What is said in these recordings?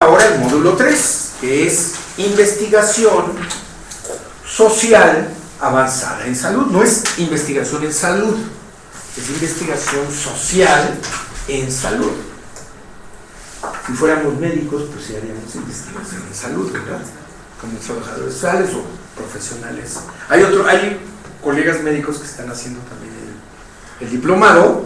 Ahora el módulo 3, que es investigación social avanzada en salud. No es investigación en salud, es investigación social en salud. Si fuéramos médicos, pues sí haríamos investigación en salud, ¿verdad? Como trabajadores sociales o profesionales. Hay colegas médicos que están haciendo también el diplomado,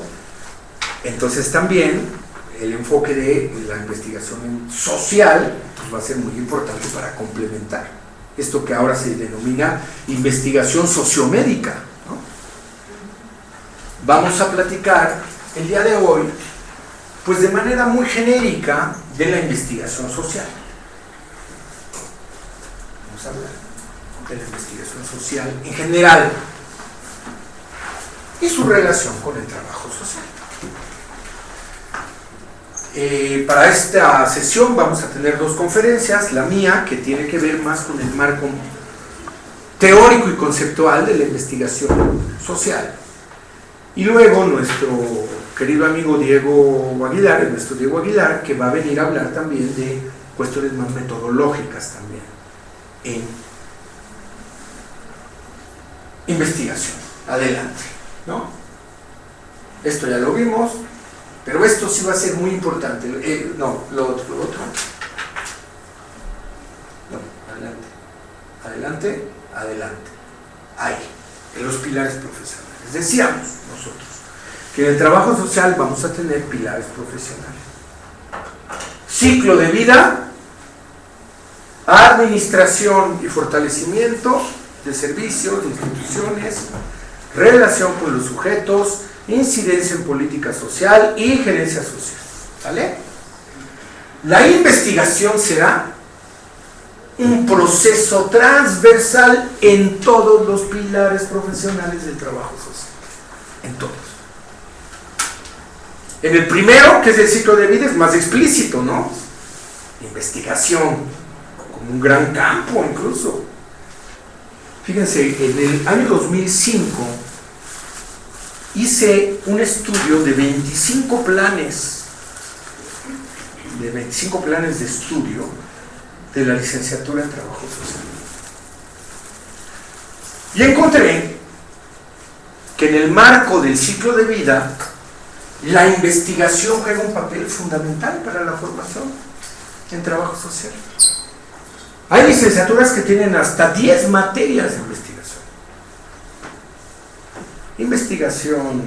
entonces también el enfoque de la investigación social pues va a ser muy importante para complementar esto que ahora se denomina investigación sociomédica, ¿no? Vamos a platicar el día de hoy pues de manera muy genérica de la investigación social. Vamos a hablar de la investigación social en general y su relación con el trabajo social. Para esta sesión vamos a tener dos conferencias, la mía, que tiene que ver más con el marco teórico y conceptual de la investigación social, y luego nuestro querido amigo Diego Aguilar, el maestro Diego Aguilar, que va a venir a hablar también de cuestiones más metodológicas también en investigación. Adelante, ¿no? Esto ya lo vimos. Pero esto sí va a ser muy importante. No, lo otro. No, adelante. Ahí, en los pilares profesionales. Decíamos nosotros que en el trabajo social vamos a tener pilares profesionales. Ciclo de vida, administración y fortalecimiento de servicios, de instituciones, relación con los sujetos, incidencia en política social y gerencia social. ¿Vale? La investigación será un proceso transversal en todos los pilares profesionales del trabajo social. En todos. En el primero, que es el ciclo de vida, es más explícito, ¿no? Investigación, como un gran campo incluso. Fíjense, en el año 2005 hice un estudio de 25 planes de estudio de la licenciatura en trabajo social. Y encontré que en el marco del ciclo de vida, la investigación juega un papel fundamental para la formación en trabajo social. Hay licenciaturas que tienen hasta 10 materias de investigación. Investigación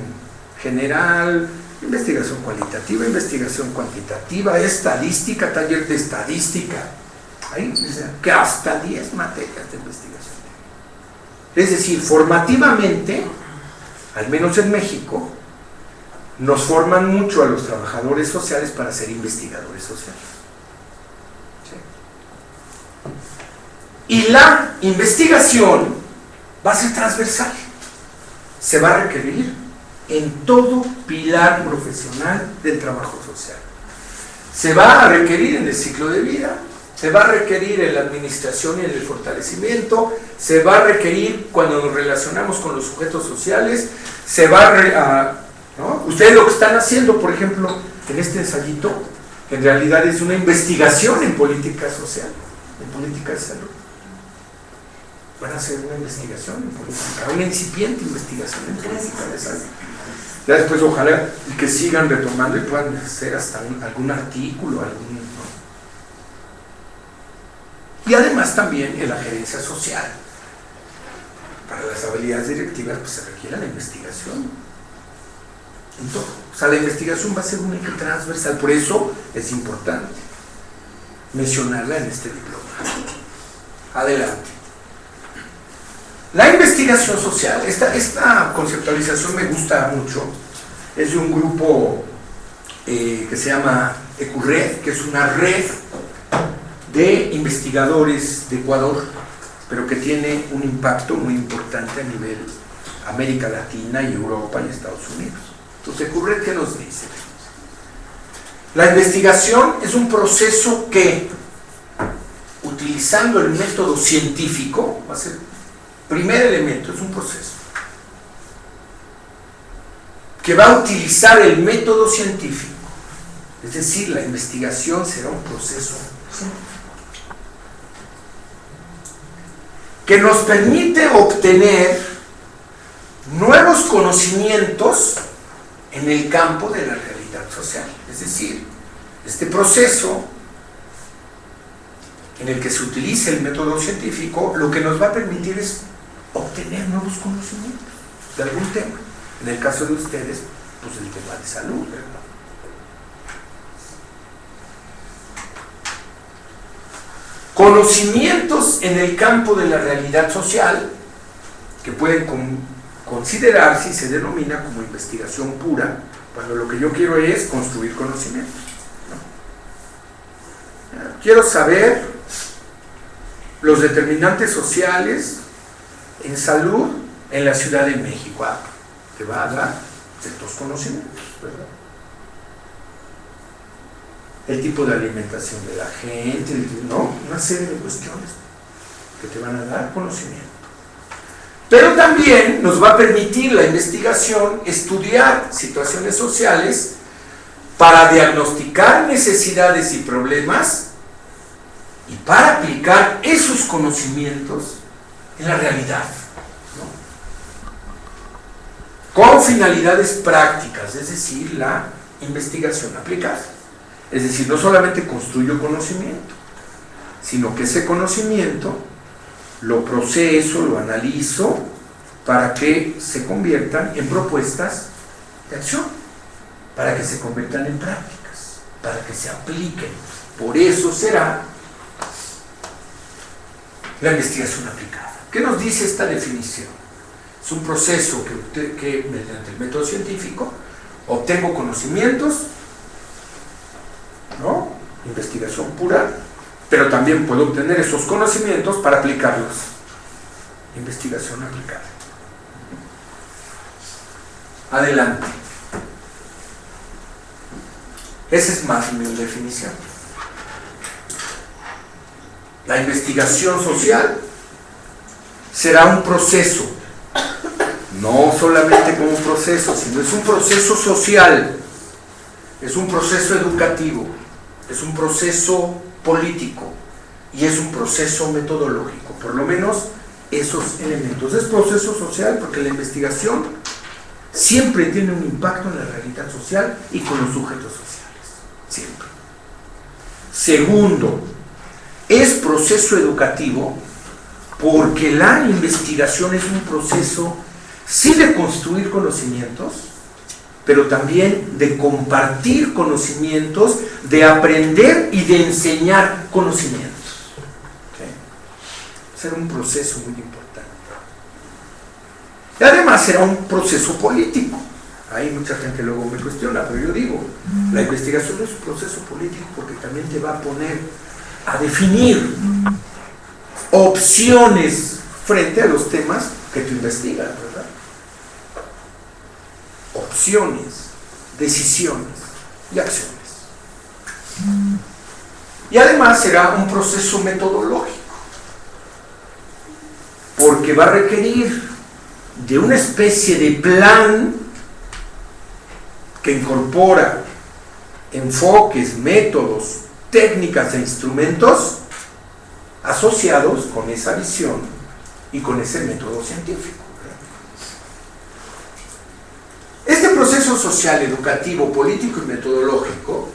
general, investigación cualitativa, investigación cuantitativa, estadística, taller de estadística. Ahí dice que hasta 10 materias de investigación. Es decir, formativamente, al menos en México, nos forman mucho a los trabajadores sociales para ser investigadores sociales. ¿Sí? Y la investigación va a ser transversal. Se va a requerir en todo pilar profesional del trabajo social. Se va a requerir en el ciclo de vida, se va a requerir en la administración y en el fortalecimiento, se va a requerir cuando nos relacionamos con los sujetos sociales, se va ¿no? Ustedes lo que están haciendo, por ejemplo, en este ensayito, en realidad es una investigación en política social, en política de salud. Van a hacer una investigación en política, una incipiente investigación en política de salud. Ya después ojalá que sigan retomando y puedan hacer hasta algún artículo, ¿no? Y además también en la gerencia social. Para las habilidades directivas pues se requiere la investigación. En todo. O sea, la investigación va a ser un eje transversal, por eso es importante mencionarla en este diploma. Adelante. La investigación social, esta conceptualización me gusta mucho, es de un grupo que se llama ECURRED, que es una red de investigadores de Ecuador, pero que tiene un impacto muy importante a nivel América Latina y Europa y Estados Unidos. Entonces, ECURRED, ¿qué nos dice? La investigación es un proceso que, utilizando el método científico, va a ser primer elemento, es un proceso que va a utilizar el método científico, es decir, la investigación será un proceso científico, que nos permite obtener nuevos conocimientos en el campo de la realidad social. Es decir, este proceso en el que se utiliza el método científico, lo que nos va a permitir es obtener nuevos conocimientos de algún tema. En el caso de ustedes, pues el tema de salud, ¿verdad? Conocimientos en el campo de la realidad social que pueden considerarse y se denomina como investigación pura, cuando lo que yo quiero es construir conocimientos, ¿no? Quiero saber los determinantes sociales en salud en la Ciudad de México. Te va a dar ciertos conocimientos, ¿verdad? El tipo de alimentación de la gente, ¿no? Una serie de cuestiones que te van a dar conocimiento. Pero también nos va a permitir la investigación estudiar situaciones sociales para diagnosticar necesidades y problemas y para aplicar esos conocimientos en la realidad, ¿no? Con finalidades prácticas, es decir, la investigación aplicada. Es decir, no solamente construyo conocimiento, sino que ese conocimiento lo proceso, lo analizo para que se conviertan en propuestas de acción, para que se conviertan en prácticas, para que se apliquen. Por eso será la investigación aplicada. ¿Qué nos dice esta definición? Es un proceso que mediante el método científico obtengo conocimientos, ¿no? Investigación pura, pero también puedo obtener esos conocimientos para aplicarlos. Investigación aplicada. Adelante. Esa es más mi definición. La investigación social será un proceso, no solamente como un proceso, sino es un proceso social, es un proceso educativo, es un proceso político y es un proceso metodológico, por lo menos esos elementos. Es proceso social porque la investigación siempre tiene un impacto en la realidad social y con los sujetos sociales, siempre. Segundo, es proceso educativo porque la investigación es un proceso sí de construir conocimientos, pero también de compartir conocimientos, de aprender y de enseñar conocimientos. ¿Okay? Será un proceso muy importante. Y además será un proceso político. Ahí mucha gente luego me cuestiona, pero yo digo, la investigación es un proceso político porque también te va a poner a definir opciones frente a los temas que tú investigas, ¿verdad? Opciones, decisiones y acciones. Y además será un proceso metodológico, porque va a requerir de una especie de plan que incorpora enfoques, métodos, técnicas e instrumentos asociados con esa visión y con ese método científico. Este proceso social, educativo, político y metodológico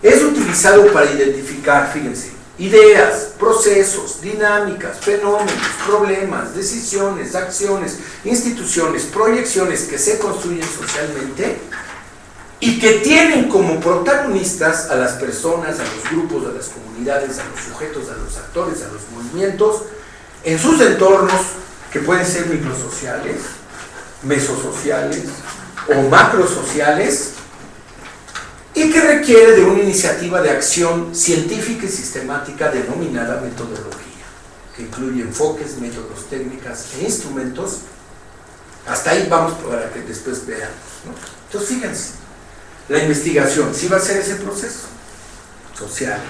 es utilizado para identificar, fíjense, ideas, procesos, dinámicas, fenómenos, problemas, decisiones, acciones, instituciones, proyecciones que se construyen socialmente y que tienen como protagonistas a las personas, a los grupos, a las comunidades, a los sujetos, a los actores, a los movimientos, en sus entornos que pueden ser microsociales, mesosociales o macrosociales, y que requiere de una iniciativa de acción científica y sistemática denominada metodología, que incluye enfoques, métodos, técnicas e instrumentos. Hasta ahí vamos para que después veamos, ¿no? Entonces fíjense, la investigación sí va a ser ese proceso social,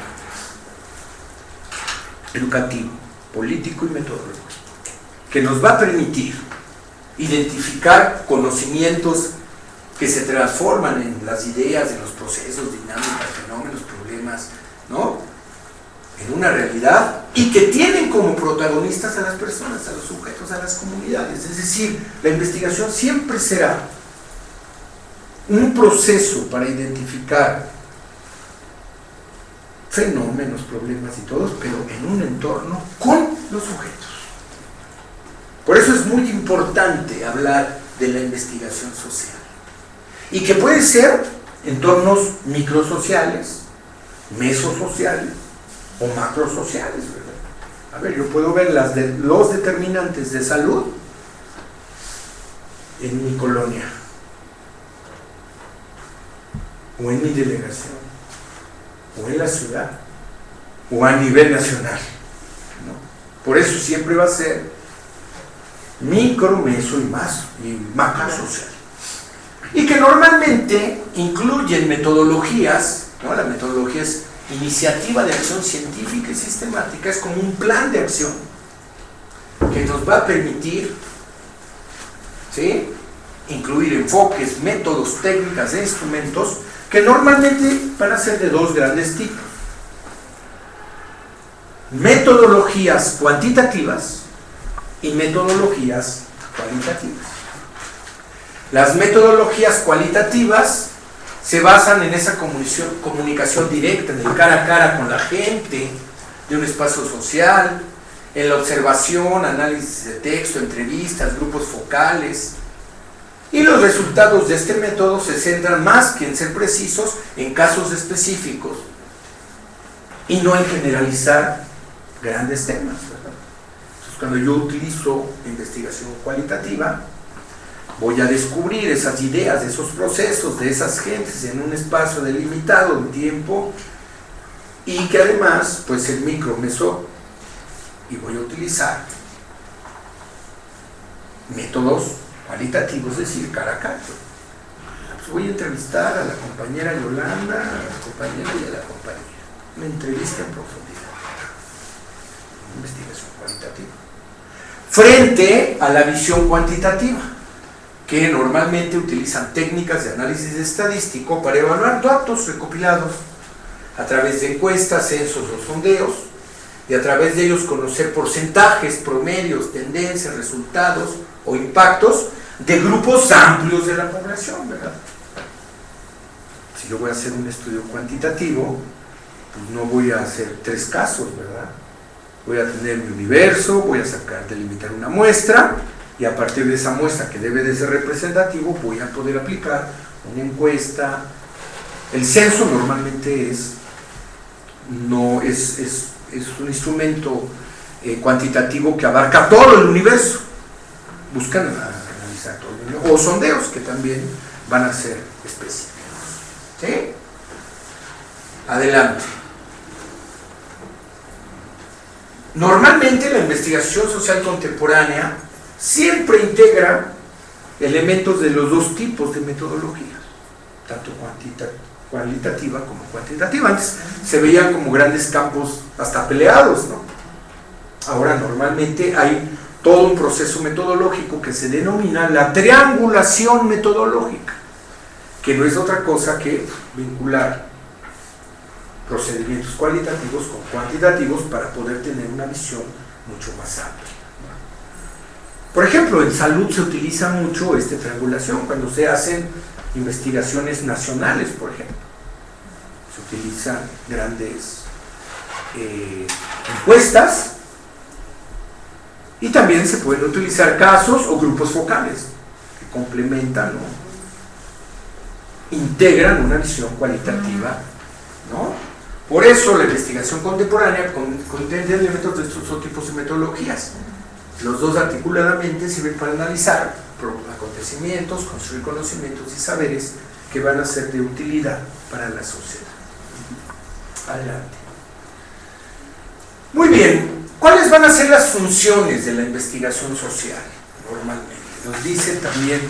educativo, político y metodológico, que nos va a permitir identificar conocimientos que se transforman en las ideas, en los procesos, dinámicas, fenómenos, problemas, ¿no? en una realidad y que tienen como protagonistas a las personas, a los sujetos, a las comunidades. Es decir, la investigación siempre será un proceso para identificar fenómenos, problemas y todos, pero en un entorno con los sujetos. Por eso es muy importante hablar de la investigación social. Y que puede ser entornos microsociales, mesosociales o macrosociales, ¿verdad? A ver, yo puedo ver los determinantes de salud en mi colonia o en mi delegación o en la ciudad o a nivel nacional, ¿no? Por eso siempre va a ser micro, meso y macro social. Y que normalmente incluyen metodologías, ¿no? La metodología es iniciativa de acción científica y sistemática, es como un plan de acción que nos va a permitir, ¿sí?, incluir enfoques, métodos, técnicas e instrumentos que normalmente van a ser de dos grandes tipos: metodologías cuantitativas y metodologías cualitativas. Las metodologías cualitativas se basan en esa comunicación directa, en el cara a cara con la gente de un espacio social, en la observación, análisis de texto, entrevistas, grupos focales. Y los resultados de este método se centran más que en ser precisos en casos específicos y no en generalizar grandes temas, ¿verdad? Entonces, cuando yo utilizo investigación cualitativa, voy a descubrir esas ideas, esos procesos de esas gentes en un espacio delimitado de tiempo y que además, pues el micro, meso, y voy a utilizar métodos cualitativos, es decir, cara a cara. Pues voy a entrevistar a la compañera Yolanda, a la compañera y a la compañera. Una entrevista en profundidad. Una investigación cualitativa. Frente a la visión cuantitativa, que normalmente utilizan técnicas de análisis estadístico para evaluar datos recopilados a través de encuestas, censos o sondeos, y a través de ellos conocer porcentajes, promedios, tendencias, resultados o impactos de grupos amplios de la población, ¿verdad? Si yo voy a hacer un estudio cuantitativo, pues no voy a hacer 3 casos, ¿verdad? Voy a tener mi universo, voy a delimitar una muestra, y a partir de esa muestra, que debe de ser representativo, voy a poder aplicar una encuesta. El censo normalmente es un instrumento cuantitativo que abarca todo el universo. Buscan analizar todo el universo. O sondeos, que también van a ser específicos. ¿Sí? Adelante. Normalmente la investigación social contemporánea siempre integra elementos de los dos tipos de metodologías, tanto cualitativa como cuantitativa. Antes se veían como grandes campos hasta peleados, ¿no? Ahora normalmente hay todo un proceso metodológico que se denomina la triangulación metodológica, que no es otra cosa que vincular procedimientos cualitativos con cuantitativos para poder tener una visión mucho más amplia. Por ejemplo, en salud se utiliza mucho esta triangulación cuando se hacen investigaciones nacionales, por ejemplo. Se utilizan grandes encuestas y también se pueden utilizar casos o grupos focales que complementan, ¿no?, integran una visión cualitativa, ¿no? Por eso la investigación contemporánea contiene elementos de estos dos tipos de metodologías. Los dos articuladamente sirven para analizar acontecimientos, construir conocimientos y saberes que van a ser de utilidad para la sociedad. Adelante. Muy bien, ¿cuáles van a ser las funciones de la investigación social normalmente? Nos dice también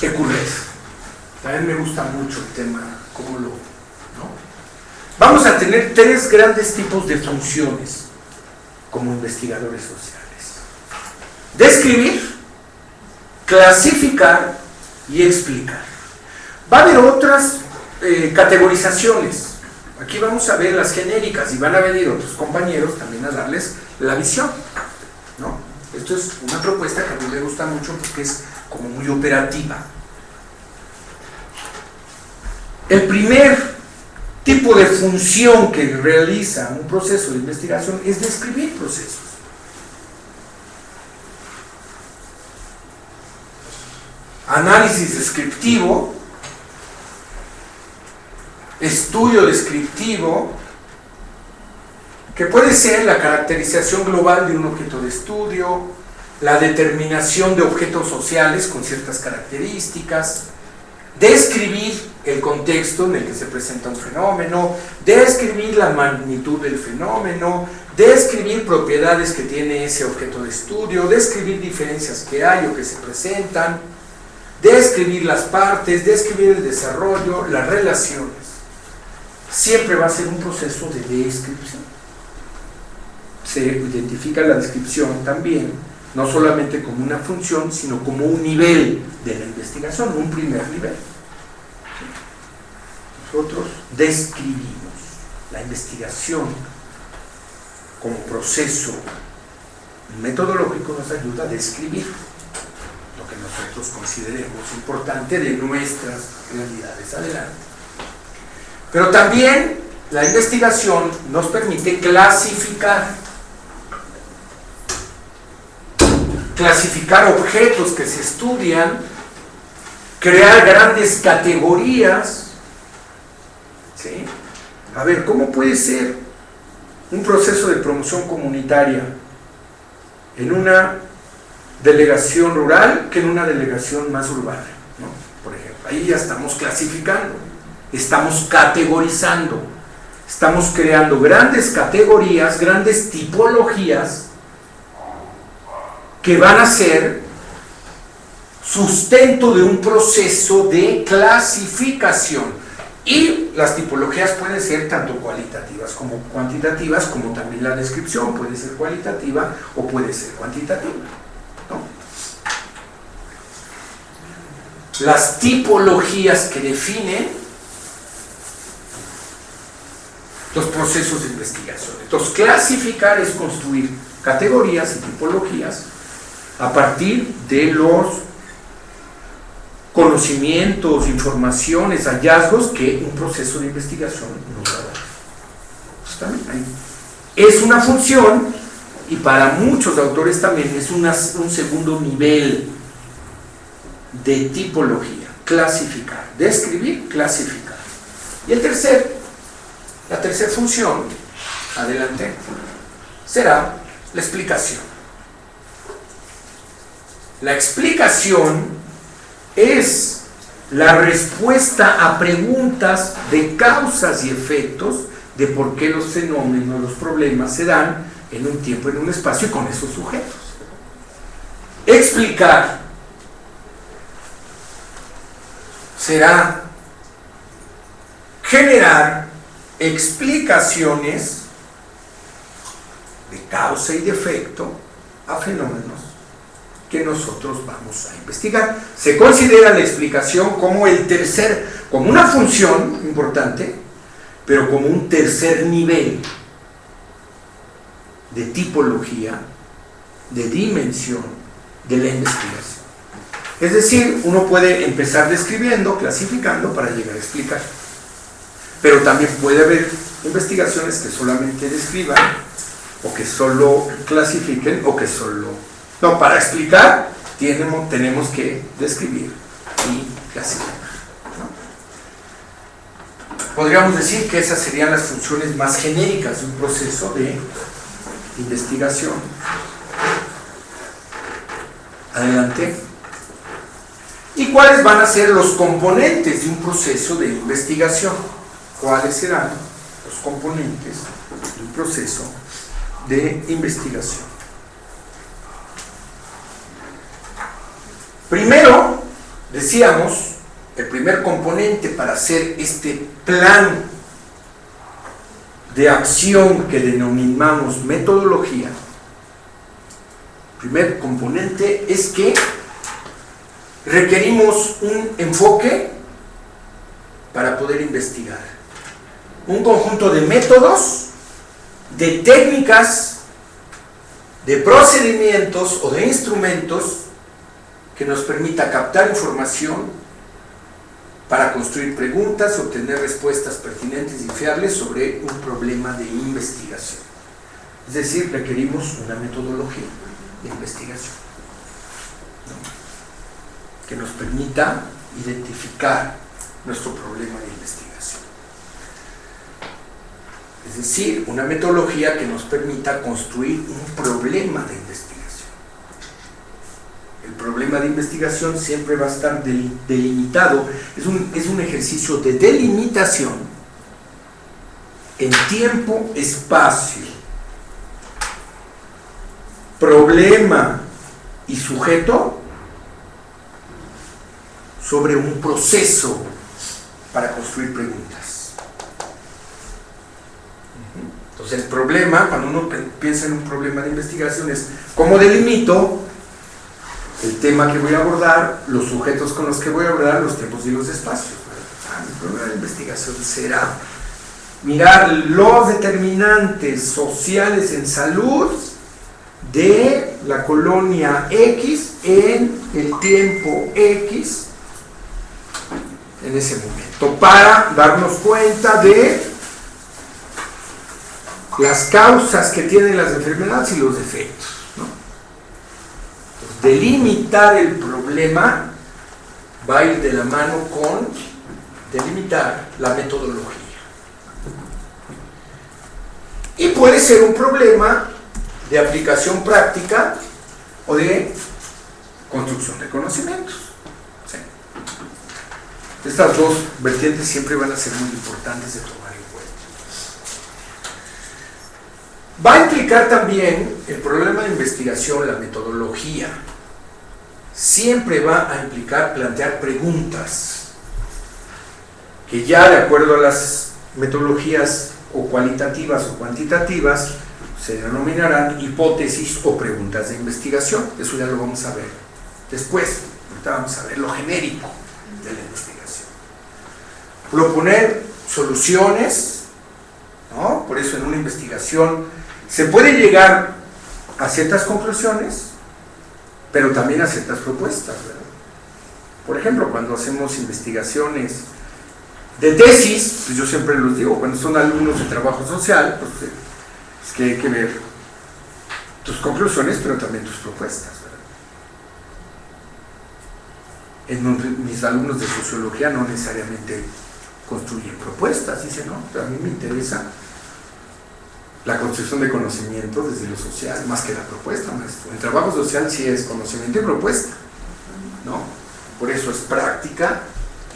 Ecurres. También me gusta mucho el tema, cómo lo, ¿no? Vamos a tener 3 grandes tipos de funciones como investigadores sociales: describir, clasificar y explicar. Va a haber otras categorizaciones, Aquí vamos a ver las genéricas y van a venir otros compañeros también a darles la visión, ¿no? Esto es una propuesta que a mí me gusta mucho porque es como muy operativa. El primer tipo de función que realiza un proceso de investigación es describir procesos. Análisis descriptivo, estudio descriptivo, que puede ser la caracterización global de un objeto de estudio, la determinación de objetos sociales con ciertas características, describir el contexto en el que se presenta un fenómeno, describir la magnitud del fenómeno, describir propiedades que tiene ese objeto de estudio, describir diferencias que hay o que se presentan, describir las partes, describir el desarrollo, las relaciones. Siempre va a ser un proceso de descripción. Se identifica la descripción también, no solamente como una función, sino como un nivel de la investigación, un primer nivel. Nosotros describimos la investigación como proceso metodológico, nos ayuda a describir lo que nosotros consideremos importante de nuestras realidades. Adelante. Pero también la investigación nos permite clasificar objetos que se estudian, crear grandes categorías, ¿sí? A ver, ¿cómo puede ser un proceso de promoción comunitaria en una delegación rural que en una delegación más urbana, ¿no? Por ejemplo, ahí ya estamos clasificando, estamos categorizando, estamos creando grandes categorías, grandes tipologías que van a ser sustento de un proceso de clasificación. Y las tipologías pueden ser tanto cualitativas como cuantitativas, como también la descripción puede ser cualitativa o puede ser cuantitativa, ¿no? Las tipologías que definen los procesos de investigación. Entonces, clasificar es construir categorías y tipologías a partir de los conocimientos, informaciones, hallazgos que un proceso de investigación nos da. Pues también ahí. Es una función y para muchos autores también es un segundo nivel de tipología, clasificar, describir, clasificar. Y la tercera función, adelante, será la explicación. La explicación es la respuesta a preguntas de causas y efectos de por qué los fenómenos, los problemas se dan en un tiempo, en un espacio y con esos sujetos. Explicar será generar explicaciones de causa y de efecto a fenómenos que nosotros vamos a investigar. Se considera la explicación como como una función importante, pero como un tercer nivel de tipología, de dimensión de la investigación. Es decir, uno puede empezar describiendo, clasificando para llegar a explicar. Pero también puede haber investigaciones que solamente describan, o que solo clasifiquen, o que solo... No, para explicar tenemos que describir y clasificar, ¿no? Podríamos decir que esas serían las funciones más genéricas de un proceso de investigación. Adelante. ¿Y cuáles van a ser los componentes de un proceso de investigación? ¿Cuáles serán los componentes de un proceso de investigación? Primero, decíamos, el primer componente para hacer este plan de acción que denominamos metodología, el primer componente es que requerimos un enfoque para poder investigar. un conjunto de métodos, de técnicas, de procedimientos o de instrumentos que nos permita captar información para construir preguntas, obtener respuestas pertinentes y fiables sobre un problema de investigación. Es decir, requerimos una metodología de investigación, ¿no?, que nos permita identificar nuestro problema de investigación. Es decir, una metodología que nos permita construir un problema de investigación. El problema de investigación siempre va a estar delimitado, es un ejercicio de delimitación en tiempo, espacio, problema y sujeto sobre un proceso para construir preguntas. Entonces el problema, cuando uno piensa en un problema de investigación, es cómo delimito el tema que voy a abordar, los sujetos con los que voy a abordar, los tiempos y los espacios. Mi problema de investigación será mirar los determinantes sociales en salud de la colonia X en el tiempo X en ese momento, para darnos cuenta de las causas que tienen las enfermedades y los efectos, ¿no? Delimitar el problema va a ir de la mano con delimitar la metodología. Y puede ser un problema de aplicación práctica o de construcción de conocimientos. ¿Sí? Estas dos vertientes siempre van a ser muy importantes de tomar en cuenta. Va a implicar también el problema de investigación, la metodología. Siempre va a implicar plantear preguntas que ya de acuerdo a las metodologías o cualitativas o cuantitativas se denominarán hipótesis o preguntas de investigación. Eso ya lo vamos a ver después. Ahorita vamos a ver lo genérico de la investigación. Proponer soluciones, ¿no? Por eso en una investigación se puede llegar a ciertas conclusiones, pero también a ciertas propuestas, ¿verdad? Por ejemplo, cuando hacemos investigaciones de tesis, pues yo siempre los digo, cuando son alumnos de trabajo social, pues es que hay que ver tus conclusiones, pero también tus propuestas, ¿verdad? Mis alumnos de sociología no necesariamente construyen propuestas, dicen, no, pero a mí me interesa la construcción de conocimiento desde lo social, más que la propuesta, maestro. El trabajo social sí es conocimiento y propuesta, ¿no? Por eso es práctica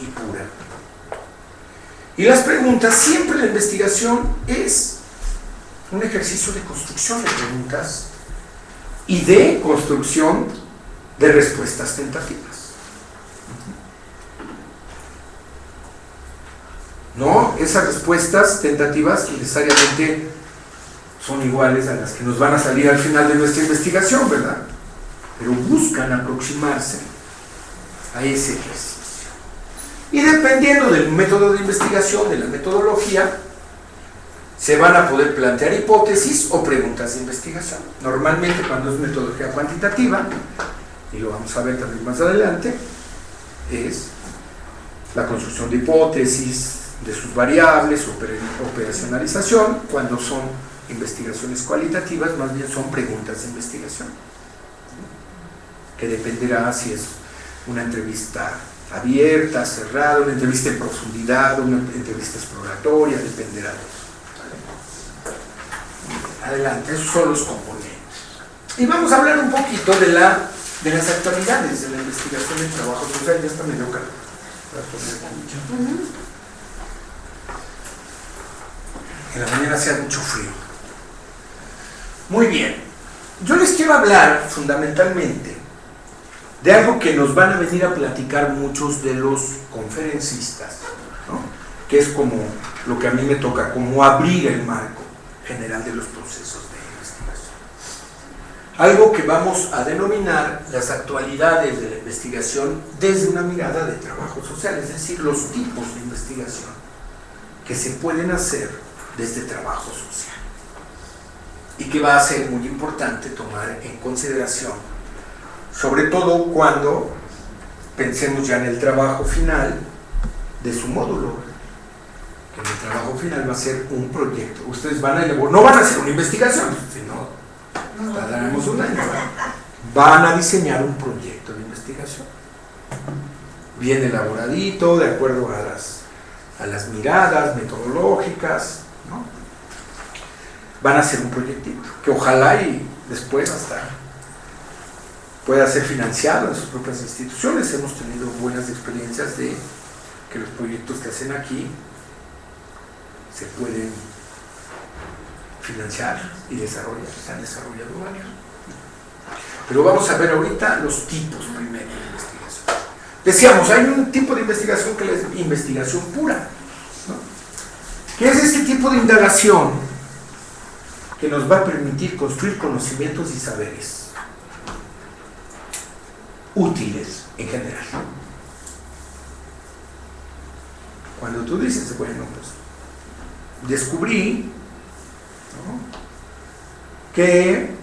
y pura. Y las preguntas, siempre la investigación es un ejercicio de construcción de preguntas y de construcción de respuestas tentativas. No, esas respuestas tentativas necesariamente son iguales a las que nos van a salir al final de nuestra investigación, ¿verdad? Pero buscan aproximarse a ese ejercicio. Y dependiendo del método de investigación, de la metodología, se van a poder plantear hipótesis o preguntas de investigación. Normalmente cuando es metodología cuantitativa, y lo vamos a ver también más adelante, es la construcción de hipótesis, de sus variables, operacionalización. Cuando son investigaciones cualitativas, más bien son preguntas de investigación, que dependerá si es una entrevista abierta, cerrada, una entrevista en profundidad, una entrevista exploratoria, dependerá de eso. ¿Vale? Adelante, esos son los componentes. Y vamos a hablar un poquito de las actualidades de la investigación en trabajo social. Ya está medio calor. En la mañana hacía mucho frío. Muy bien, yo les quiero hablar fundamentalmente de algo que nos van a venir a platicar muchos de los conferencistas, ¿no? Que es como lo que a mí me toca, como abrir el marco general de los procesos de investigación. Algo que vamos a denominar las actualidades de la investigación desde una mirada de trabajo social, es decir, los tipos de investigación que se pueden hacer desde trabajo social y que va a ser muy importante tomar en consideración, sobre todo cuando pensemos ya en el trabajo final de su módulo, que en el trabajo final va a ser un proyecto. Ustedes van a elaborar, no van a hacer una investigación, si no tardaremos un año, van a diseñar un proyecto de investigación bien elaboradito, de acuerdo a las miradas metodológicas, ¿no? Van a hacer un proyectito que ojalá y después hasta pueda ser financiado en sus propias instituciones. Hemos tenido buenas experiencias de que los proyectos que hacen aquí se pueden financiar y desarrollar. Se han desarrollado varios. Pero vamos a ver ahorita los tipos primero de investigación. Decíamos, hay un tipo de investigación que es investigación pura, ¿no? ¿Qué es este tipo de indagación que nos va a permitir construir conocimientos y saberes útiles en general? Cuando tú dices, bueno, pues descubrí, ¿no?, que,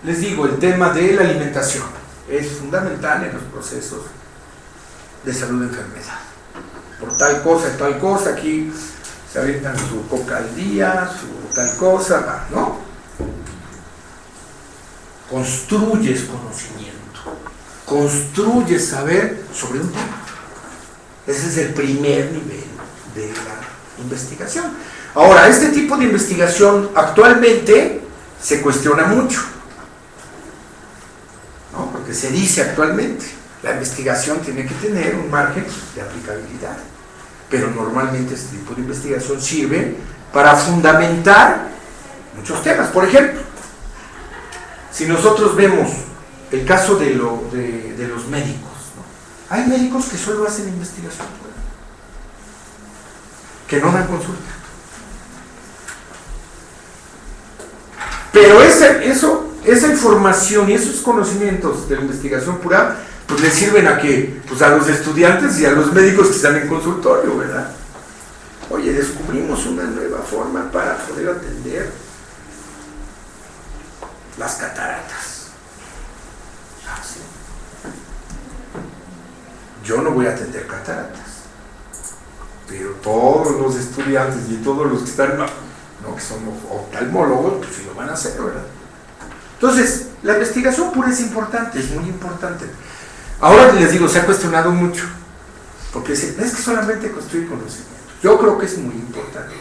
les digo, el tema de la alimentación es fundamental en los procesos de salud y enfermedad. Por tal cosa, aquí se avientan su coca al día, su tal cosa, ¿no? Construyes conocimiento, construyes saber sobre un tema. Ese es el primer nivel de la investigación. Ahora, este tipo de investigación actualmente se cuestiona mucho, ¿no? Porque se dice actualmente, la investigación tiene que tener un margen de aplicabilidad, pero normalmente este tipo de investigación sirve para fundamentar muchos temas. Por ejemplo, si nosotros vemos el caso de los médicos, ¿no? Hay médicos que solo hacen investigación, que no dan consulta. Pero esa información y esos conocimientos de la investigación pura, pues le sirven a que, pues a los estudiantes y a los médicos que están en consultorio, ¿verdad? Oye, descubrimos una nueva forma para poder atender las cataratas. ¿Sí? Yo no voy a atender cataratas, pero todos los estudiantes y todos los que están, ¿no?, que son oftalmólogos, pues sí lo van a hacer, ¿verdad? Entonces, la investigación pura es importante, es muy importante. Ahora les digo, se ha cuestionado mucho, porque dicen, es que solamente construir conocimiento. Yo creo que es muy importante,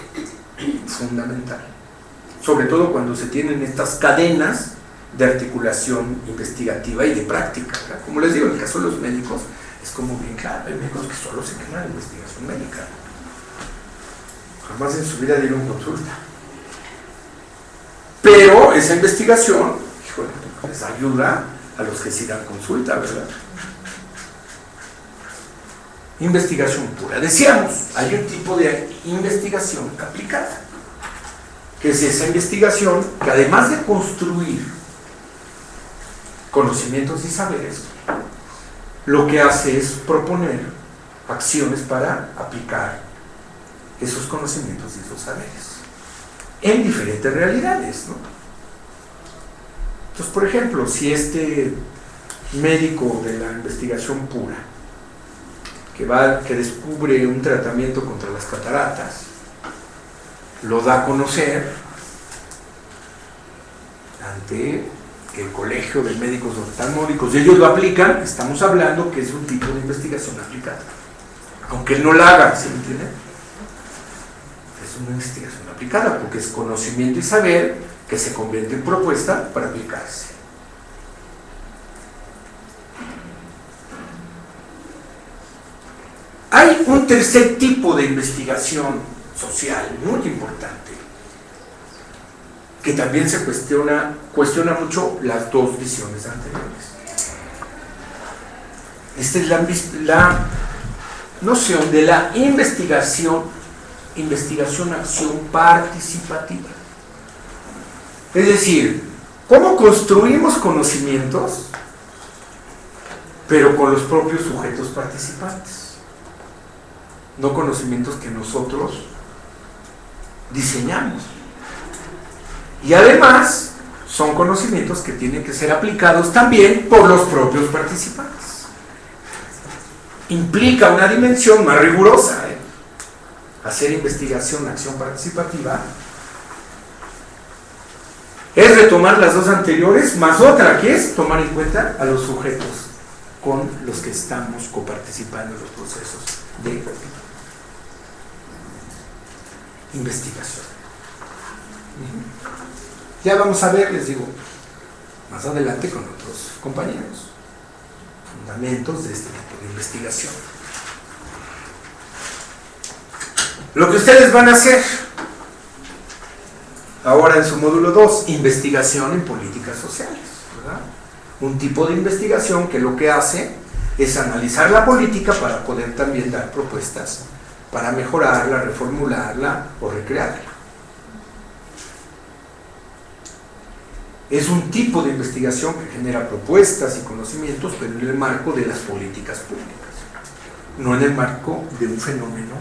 fundamental, sobre todo cuando se tienen estas cadenas de articulación investigativa y de práctica, ¿verdad? Como les digo, en el caso de los médicos, es como bien claro, hay médicos que solo se quedan en investigación médica, jamás en su vida dieron consulta. Pero esa investigación, híjole, les ayuda a los que sí dan consulta, ¿verdad? Investigación pura. Decíamos, hay un tipo de investigación aplicada, que es esa investigación que además de construir conocimientos y saberes, lo que hace es proponer acciones para aplicar esos conocimientos y esos saberes en diferentes realidades, ¿no? Entonces, por ejemplo, si este médico de la investigación pura que descubre un tratamiento contra las cataratas, lo da a conocer ante el Colegio de Médicos Oftalmólogos y ellos lo aplican, estamos hablando que es un tipo de investigación aplicada, aunque él no la haga, ¿sí me entiende? Es una investigación aplicada porque es conocimiento y saber que se convierte en propuesta para aplicarse. Hay un tercer tipo de investigación social muy importante que también se cuestiona mucho las dos visiones anteriores. Esta es la noción de la investigación acción participativa. Es decir, ¿cómo construimos conocimientos pero con los propios sujetos participantes? No conocimientos que nosotros diseñamos. Y además son conocimientos que tienen que ser aplicados también por los propios participantes. Implica una dimensión más rigurosa. Hacer investigación, acción participativa, es retomar las dos anteriores, más otra que es tomar en cuenta a los sujetos con los que estamos coparticipando en los procesos de investigación. Ya vamos a ver, les digo, más adelante con otros compañeros, fundamentos de este tipo de investigación. Lo que ustedes van a hacer ahora en su módulo 2, investigación en políticas sociales, ¿verdad? Un tipo de investigación que lo que hace es analizar la política para poder también dar propuestas para mejorarla, reformularla o recrearla. Es un tipo de investigación que genera propuestas y conocimientos, pero en el marco de las políticas públicas, no en el marco de un fenómeno,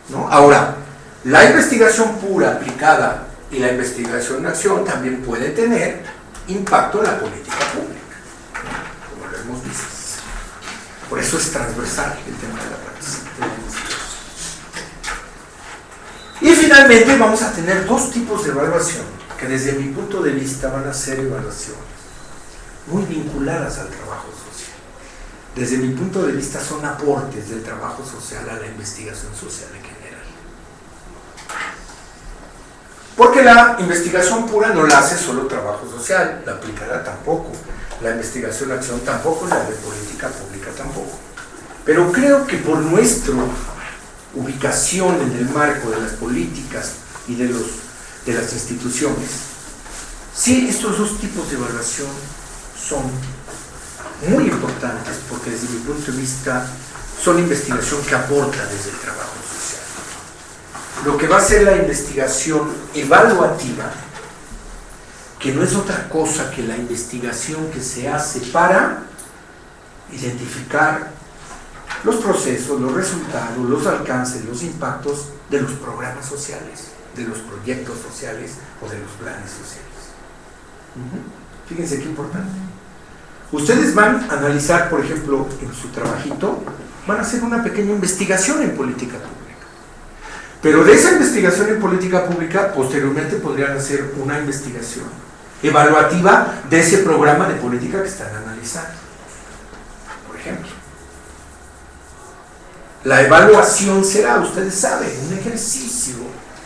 ¿no? Ahora, la investigación pura aplicada y la investigación en acción también puede tener impacto en la política pública, como lo hemos visto. Por eso es transversal el tema de la participación. Y finalmente vamos a tener dos tipos de evaluación que desde mi punto de vista van a ser evaluaciones muy vinculadas al trabajo social. Desde mi punto de vista son aportes del trabajo social a la investigación social en general. Porque la investigación pura no la hace solo trabajo social, la aplicará tampoco, la investigación acción tampoco, la de política pública tampoco. Pero creo que por nuestra ubicación en el marco de las políticas y de las instituciones, sí, estos dos tipos de evaluación son muy importantes porque desde mi punto de vista son investigación que aporta desde el trabajo social. Lo que va a ser la investigación evaluativa, que no es otra cosa que la investigación que se hace para identificar los procesos, los resultados, los alcances, los impactos de los programas sociales, de los proyectos sociales o de los planes sociales. Fíjense qué importante. Ustedes van a analizar, por ejemplo, en su trabajito, van a hacer una pequeña investigación en política pública. Pero de esa investigación en política pública, posteriormente podrían hacer una investigación evaluativa de ese programa de política que están analizando. Por ejemplo, la evaluación será, ustedes saben, un ejercicio,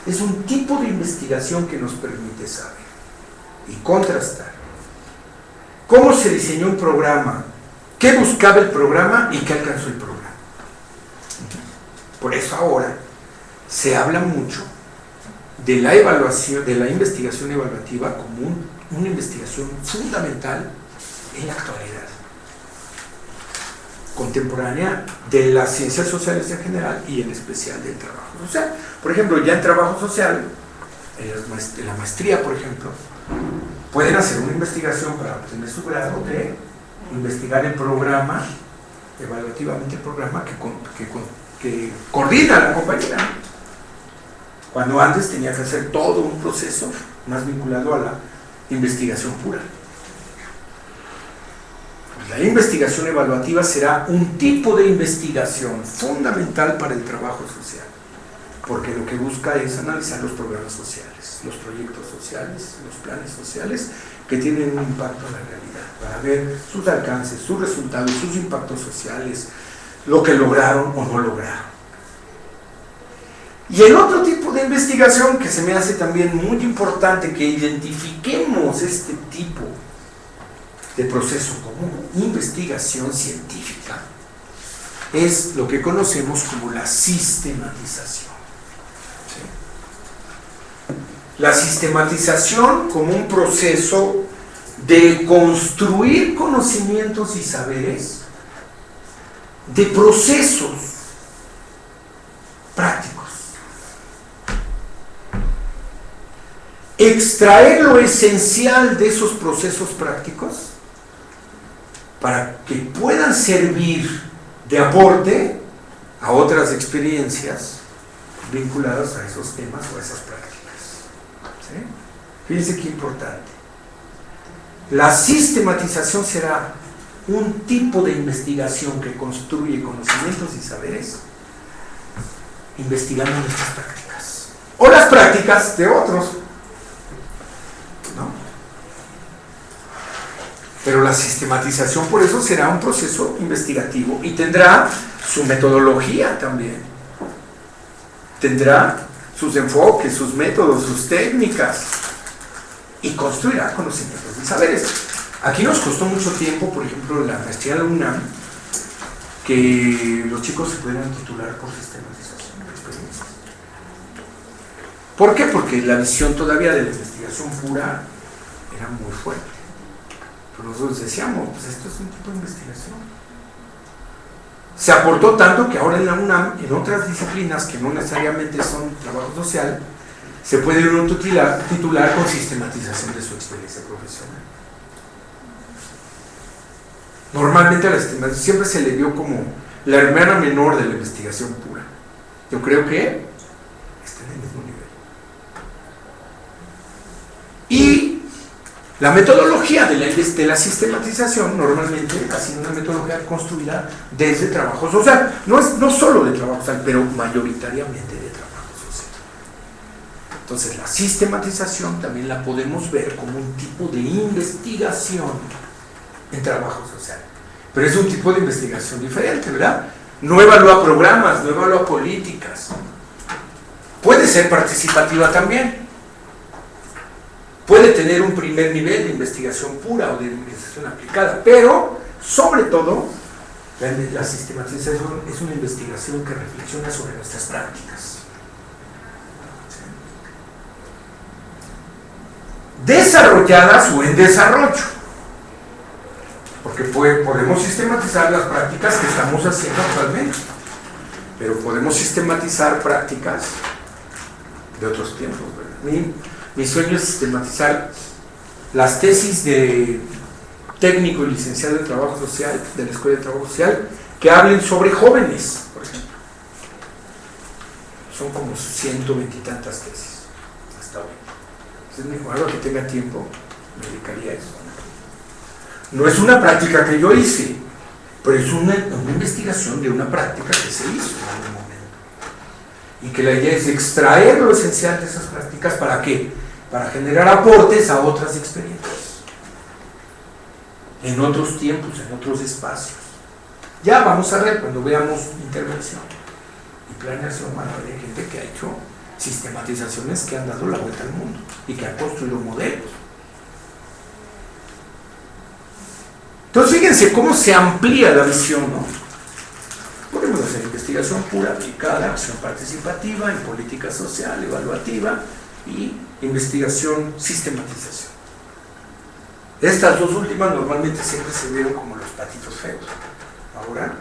es un tipo de investigación que nos permite saber y contrastar cómo se diseñó un programa, qué buscaba el programa y qué alcanzó el programa. Por eso ahora se habla mucho de la evaluación, de la investigación evaluativa como una investigación fundamental en la actualidad contemporánea de las ciencias sociales en general y en especial del trabajo social. Por ejemplo, ya en trabajo social, en la maestría, por ejemplo, pueden hacer una investigación para obtener su grado de investigar el programa, evaluativamente el programa que coordina la compañía, cuando antes tenía que hacer todo un proceso más vinculado a la investigación pura. La investigación evaluativa será un tipo de investigación fundamental para el trabajo social, porque lo que busca es analizar los programas sociales, los proyectos sociales, los planes sociales que tienen un impacto en la realidad, para ver sus alcances, sus resultados, sus impactos sociales, lo que lograron o no lograron. Y el otro tipo de investigación que se me hace también muy importante que identifiquemos este tipo de proceso como investigación científica es lo que conocemos como la sistematización. ¿Sí? La sistematización como un proceso de construir conocimientos y saberes de procesos prácticos. Extraer lo esencial de esos procesos prácticos para que puedan servir de aporte a otras experiencias vinculados a esos temas o a esas prácticas. ¿Sí? Fíjense qué importante. La sistematización será un tipo de investigación que construye conocimientos y saberes investigando nuestras prácticas o las prácticas de otros, ¿no? Pero la sistematización por eso será un proceso investigativo y tendrá su metodología también, tendrá sus enfoques, sus métodos, sus técnicas y construirá conocimientos y saberes. Aquí nos costó mucho tiempo, por ejemplo, la maestría de la UNAM, que los chicos se pudieran titular por sistematización de experiencias. ¿Por qué? Porque la visión todavía de la investigación pura era muy fuerte. Pero nosotros decíamos, pues esto es un tipo de investigación. Se aportó tanto que ahora en la UNAM, en otras disciplinas que no necesariamente son trabajo social, se puede uno titular con sistematización de su experiencia profesional. Normalmente a la sistematización siempre se le vio como la hermana menor de la investigación pura. Yo creo que está en el mismo nivel. Y la metodología de la sistematización normalmente ha sido una metodología construida desde trabajo social. No solo de trabajo social, pero mayoritariamente de trabajo social. Entonces la sistematización también la podemos ver como un tipo de investigación en trabajo social. Pero es un tipo de investigación diferente, ¿verdad? No evalúa programas, no evalúa políticas. Puede ser participativa también. Puede tener un primer nivel de investigación pura o de investigación aplicada, pero, sobre todo, la sistematización es una investigación que reflexiona sobre nuestras prácticas. Desarrolladas o en desarrollo. Porque podemos sistematizar las prácticas que estamos haciendo actualmente, pero podemos sistematizar prácticas de otros tiempos, ¿verdad? Mi sueño es sistematizar las tesis de técnico y licenciado en trabajo social, de la Escuela de Trabajo Social, que hablen sobre jóvenes, por ejemplo. Son como 120 y tantas tesis hasta hoy. Entonces, algo que tenga tiempo, me dedicaría a eso. No es una práctica que yo hice, pero es una investigación de una práctica que se hizo en algún momento. Y que la idea es extraer lo esencial de esas prácticas, ¿para qué? Para generar aportes a otras experiencias, en otros tiempos, en otros espacios. Ya vamos a ver cuando veamos intervención y planeación, van a ver gente que ha hecho sistematizaciones que han dado la vuelta al mundo y que ha construido modelos. Entonces fíjense cómo se amplía la visión, ¿no? Podemos hacer investigación pura, aplicada, acción participativa, en política social, evaluativa y investigación, sistematización. Estas dos últimas normalmente siempre se vieron como los patitos feos. Ahora,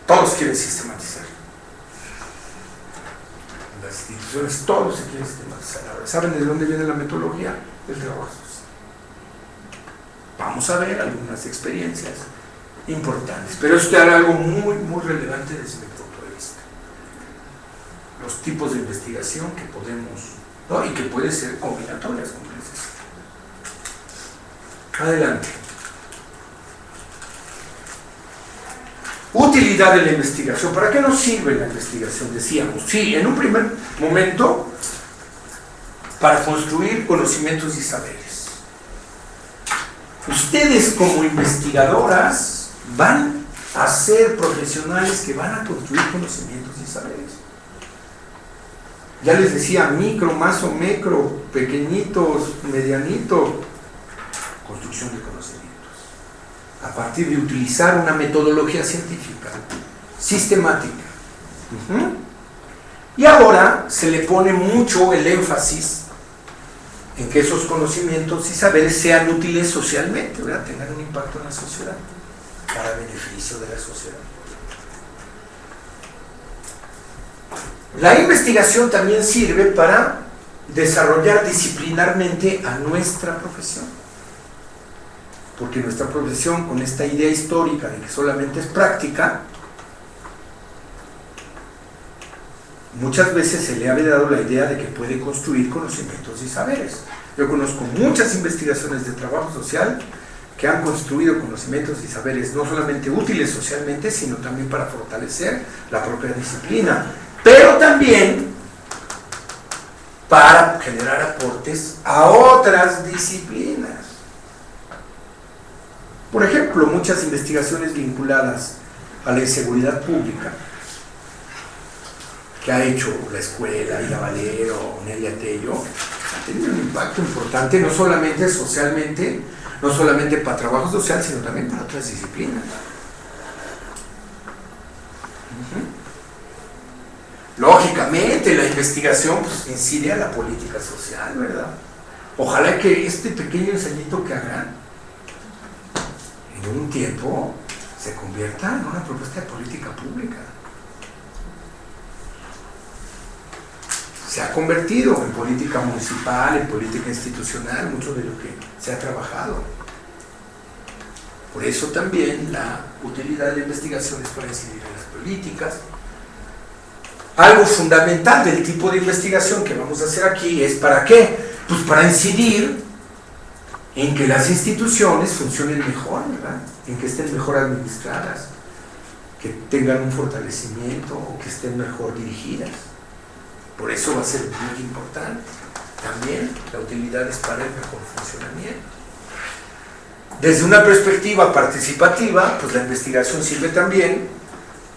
todos quieren sistematizar. En las instituciones todos se quieren sistematizar. Ahora, ¿saben de dónde viene la metodología? Del trabajo social. Vamos a ver algunas experiencias importantes, pero esto era algo muy, muy relevante desde mi punto de vista. Los tipos de investigación que podemos, ¿no? Y que pueden ser combinatorias, como les decía. Adelante. Utilidad de la investigación. ¿Para qué nos sirve la investigación? Decíamos, sí, en un primer momento, para construir conocimientos y saberes. Ustedes como investigadoras van a ser profesionales que van a construir conocimientos y saberes. Ya les decía, micro, maso, macro, pequeñitos, medianito, construcción de conocimientos. A partir de utilizar una metodología científica, sistemática. Y ahora se le pone mucho el énfasis en que esos conocimientos y saberes sean útiles socialmente, ¿verdad? Tengan un impacto en la sociedad, para beneficio de la sociedad. La investigación también sirve para desarrollar disciplinarmente a nuestra profesión, porque nuestra profesión, con esta idea histórica de que solamente es práctica, muchas veces se le ha dado la idea de que puede construir conocimientos y saberes. Yo conozco muchas investigaciones de trabajo social que han construido conocimientos y saberes no solamente útiles socialmente, sino también para fortalecer la propia disciplina, pero también para generar aportes a otras disciplinas. Por ejemplo, muchas investigaciones vinculadas a la inseguridad pública que ha hecho la escuela, Ida Valero, Nelia Tello, ha tenido un impacto importante, no solamente socialmente, no solamente para trabajo social, sino también para otras disciplinas. Lógicamente, la investigación pues, incide a la política social, ¿verdad? Ojalá que este pequeño ensayito que hagan en un tiempo se convierta en una propuesta de política pública. Se ha convertido en política municipal, en política institucional, mucho de lo que se ha trabajado. Por eso también la utilidad de la investigación es para incidir en las políticas. Algo fundamental del tipo de investigación que vamos a hacer aquí es ¿para qué? Pues para incidir en que las instituciones funcionen mejor, ¿verdad? En que estén mejor administradas, que tengan un fortalecimiento o que estén mejor dirigidas. Por eso va a ser muy importante. También la utilidad es para el mejor funcionamiento. Desde una perspectiva participativa, pues la investigación sirve también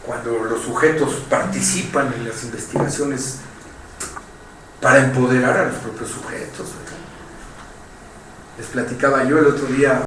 cuando los sujetos participan en las investigaciones para empoderar a los propios sujetos, ¿verdad? Les platicaba yo el otro día